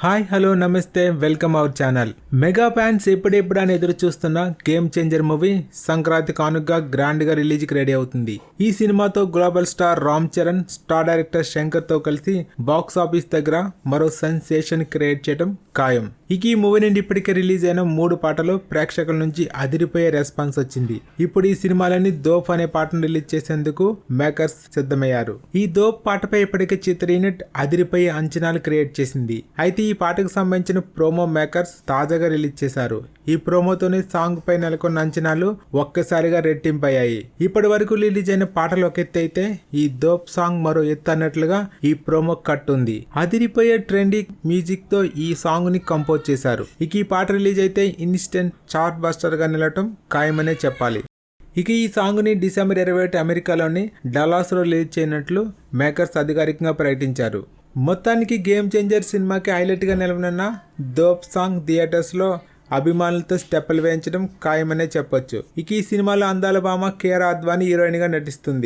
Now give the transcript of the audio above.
Hi hello నమస్తే welcome our channel. Mega fans ఎప్పుడెప్పుడని ఎదురు చూస్తున్న గేమ్ చేంజర్ మూవీ సంక్రాంతి కానుకగా గ్రాండ్ గా రిలీజ్ కి రెడీ అవుతుంది. ఈ సినిమాతో global star Ram Charan, star director Shankar తో కలిసి బాక్స్ ఆఫీస్ దగ్గర మరో సెన్సేషన్ క్రియేట్ చేయడం ఖాయం. ఇక ఈ మూవీ నుండి ఇప్పటికే రిలీజ్ అయిన 3 పాటలు ప్రేక్షకుల నుంచి అదిరిపోయే రెస్పాన్స్ వచ్చింది. ఇప్పుడు ఈ సినిమాలని దోప్ అనే పాటను రిలీజ్ చేసేందుకు మేకర్స్ సిద్ధమయ్యారు. ఈ దోప్ పాటపై ఇప్పటికే చిత్ర యూనిట్ అదిరిపోయే అంచనాలు క్రియేట్ చేసింది. అయితే ఈ పాటకు సంబంధించిన ప్రోమో మేకర్స్ తాజాగా రిలీజ్ చేశారు. ఈ ప్రోమోతోనే సాంగ్ పై నెలకొన్న అంచనాలు ఒక్కసారిగా రెట్టింపయ్యాయి. ఇప్పటి వరకు రిలీజ్ అయిన పాటలు ఒక ఎత్తు అయితే ఈ దోప్ సాంగ్ మరో ఎత్తు అన్నట్లుగా ఈ ప్రోమో కట్ ఉంది. అదిరిపోయే ట్రెండీ మ్యూజిక్ తో ఈ సాంగ్ ని కంపోజ్ చేశారు. ఇక ఈ పాట రిలీజ్ అయితే ఇన్స్టెంట్ చార్ట్ బస్టర్ గా నిలవటం ఖాయమనే చెప్పాలి. ఇక ఈ సాంగ్ ని డిసెంబర్ 21 అమెరికాలోని డలాస్ లో రిలీజ్ చేయనున్నట్లు మేకర్స్ అధికారికంగా ప్రకటించారు. మొత్తానికి గేమ్ చేంజర్ సినిమాకి హైలైట్ గా నిలవనున్న దోప్ సాంగ్ థియేటర్స్ లో అభిమానులతో స్టెప్పులు వేయించడం ఖాయమనే చెప్పొచ్చు. ఇక ఈ సినిమాలో అందాల భామ కియారా అద్వానీ హీరోయిన్ గా నటిస్తుంది.